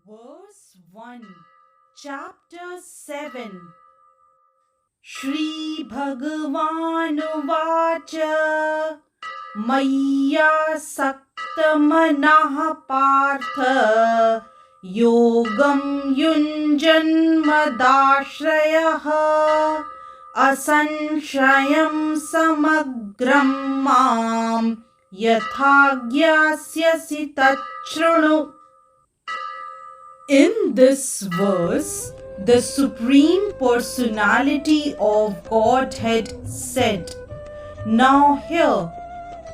Verse 1, Chapter 7. Shri Bhagavanuvacha Maya Saktamanaha Partha Yogam Yunjanmadashrayaha Asanshayam Samagram Mam Yathagyasya Tachrunu. In this verse, the Supreme Personality of Godhead said, "Now hear,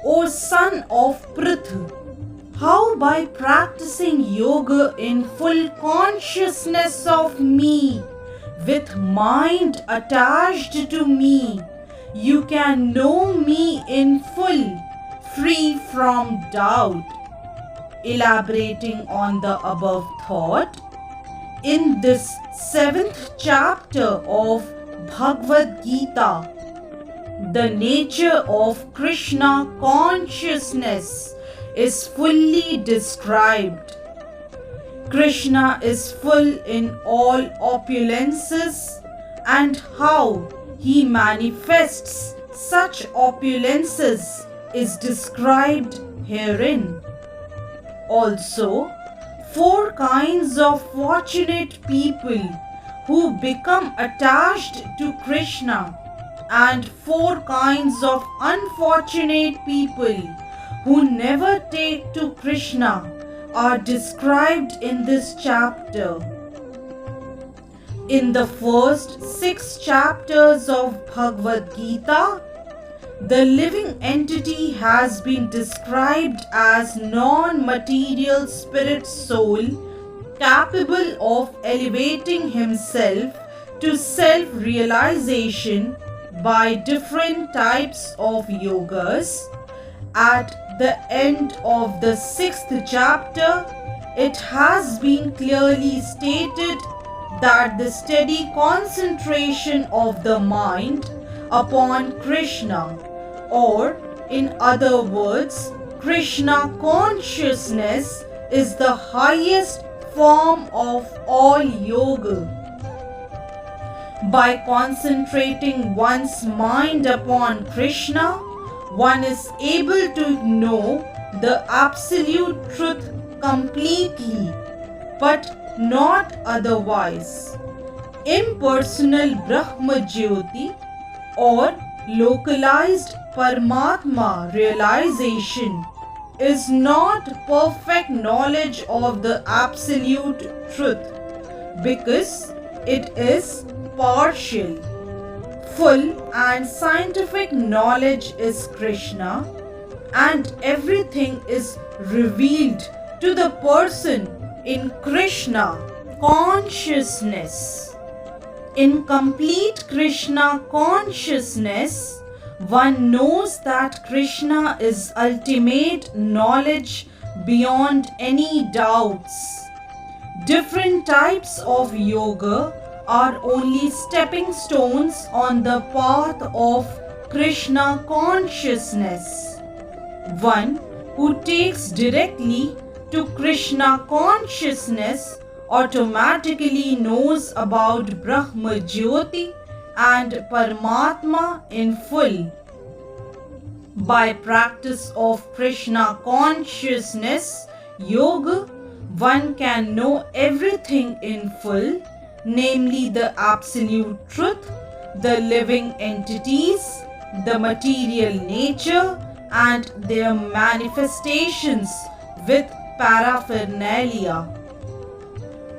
O son of Prithu, how by practicing yoga in full consciousness of me, with mind attached to me, you can know me in full, free from doubt." Elaborating on the above thought, in this 7th chapter of Bhagavad Gita, the nature of Krishna consciousness is fully described. Krishna is full in all opulences, and how he manifests such opulences is described herein. Also, 4 kinds of fortunate people who become attached to Krishna, and 4 kinds of unfortunate people who never take to Krishna are described in this chapter. In the first 6 chapters of Bhagavad Gita, the living entity has been described as non-material spirit soul capable of elevating himself to self-realization by different types of yogas. At the end of the 6th chapter, it has been clearly stated that the steady concentration of the mind upon Krishna, or in other words, Krishna consciousness, is the highest form of all yoga. By concentrating one's mind upon Krishna, one is able to know the absolute truth completely, but not otherwise. Impersonal Brahma Jyoti or localized Paramatma realization is not perfect knowledge of the absolute truth, because it is partial. Full and scientific knowledge is Krishna, and everything is revealed to the person in Krishna consciousness. In complete Krishna consciousness, one knows that Krishna is ultimate knowledge beyond any doubts. Different types of yoga are only stepping stones on the path of Krishna consciousness. One who takes directly to Krishna consciousness automatically knows about Brahma Jyoti and Paramatma in full. By practice of Krishna consciousness yoga, one can know everything in full, namely the absolute truth, the living entities, the material nature, and their manifestations with paraphernalia.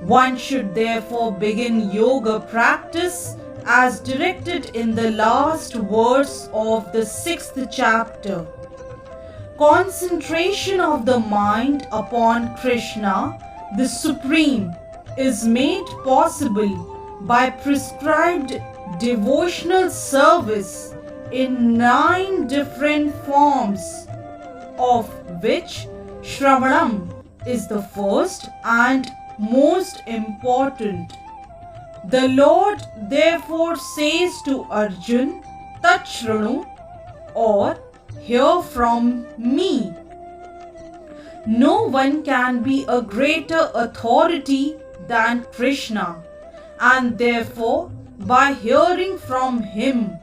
One should therefore begin yoga practice as directed in the last verse of the 6th chapter. Concentration of the mind upon Krishna, the Supreme, is made possible by prescribed devotional service in 9 different forms, of which Shravanam is the first and most important. The Lord therefore says to Arjun, "Tachrunu," or "hear from me." No one can be a greater authority than Krishna, and therefore, by hearing from him,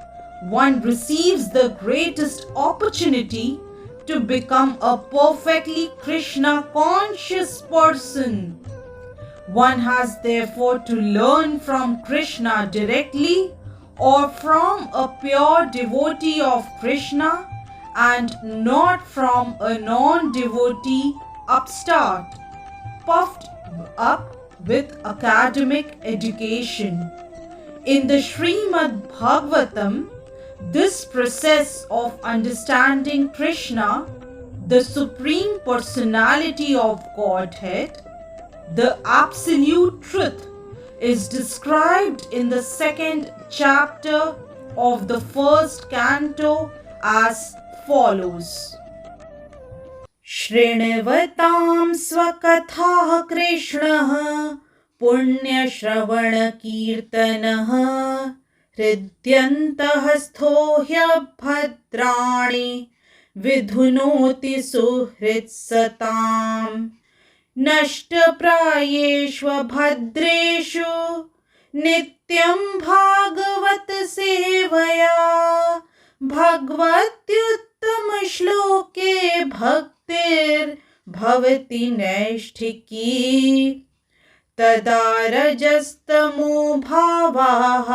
one receives the greatest opportunity to become a perfectly Krishna conscious person. One has therefore to learn from Krishna directly or from a pure devotee of Krishna and not from a non-devotee upstart, puffed up with academic education. In the Srimad Bhagavatam, this process of understanding Krishna, the Supreme Personality of Godhead, the Absolute Truth, is described in the second chapter of the first canto as follows. Shrinavatam swakatha Krishnah punyashravanakirtanah hridyantah stho hyabhadrani vidhunoti suhritsatam नष्टप्रायेष्वभद्रेषु नित्यं भागवत सेवया भगवत्युत्तमश्लोके भक्तिर्भवति नैष्ठिकी तदा रजस्तमो भावाः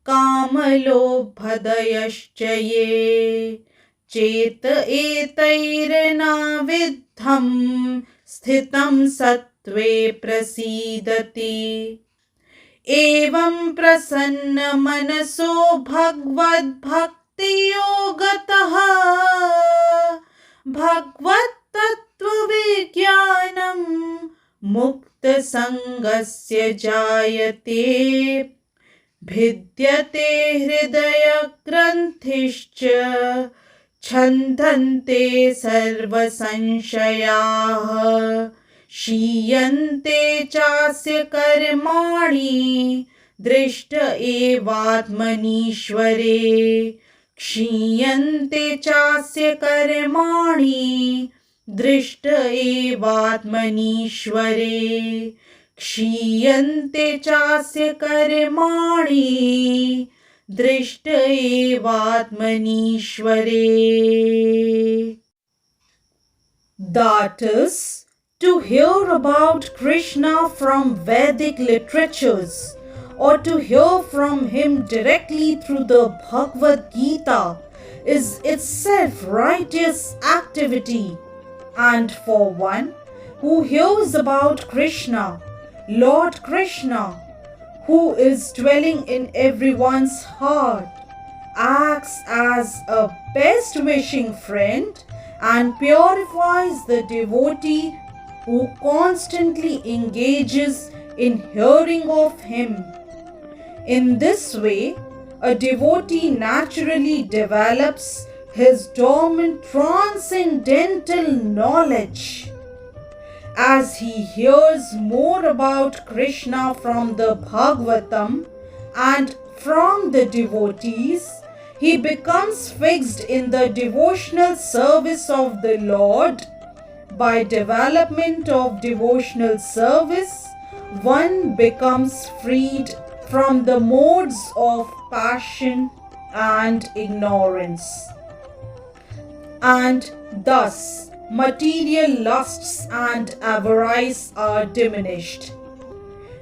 कामलोभधयश्च ये चेत एतैर्नाविद्धं स्थितं सत्त्वे प्रसीदति एवं प्रसन्नमनसो भगवद्भक्तियोगतः भगवत्तत्त्वविज्ञानं मुक्तसङ्गस्य जायते भिद्यते हृदयग्रन्थिश्च छन्दन्ते सर्वसंशयाः क्षीयन्ते चास्य कर्माणि दृष्ट एवात्मनीश्वरे क्षीयन्ते चास्य कर्माणि दृष्ट एवात्मनीश्वरे क्षीयन्ते चास्य कर्माणि दृष्ट एवात्मनीश्वरे. That is, to hear about Krishna from Vedic literatures or to hear from him directly through the Bhagavad Gita is itself righteous activity. And for one who hears about Krishna, Lord Krishna, who is dwelling in everyone's heart, acts as a best wishing friend and purifies the devotee who constantly engages in hearing of him. In this way, a devotee naturally develops his dormant transcendental knowledge. As he hears more about Krishna from the Bhagavatam and from the devotees, he becomes fixed in the devotional service of the Lord. By development of devotional service, one becomes freed from the modes of passion and ignorance. And thus, material lusts and avarice are diminished.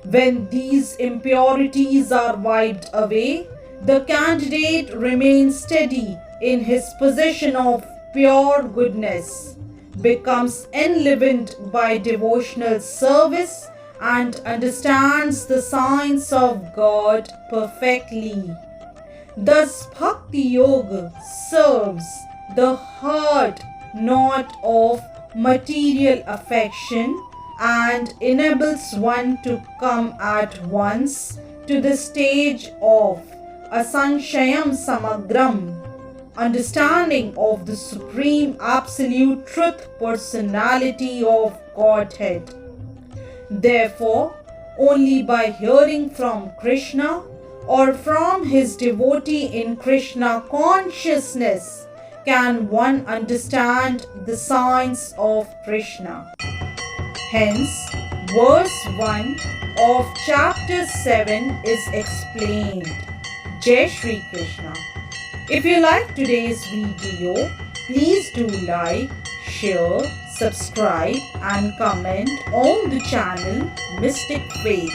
When these impurities are wiped away, the candidate remains steady in his position of pure goodness, becomes enlivened by devotional service, and understands the science of God perfectly. Thus, Bhakti Yoga serves the heart not of material affection and enables one to come at once to the stage of asanshayam samagram, understanding of the Supreme Absolute Truth Personality of Godhead. Therefore, only by hearing from Krishna or from his devotee in Krishna consciousness can one understand the signs of Krishna. Hence, verse 1 of chapter 7 is explained. Jai Shri Krishna. If you like today's video, please do like, share, subscribe and comment on the channel Mystic Faith.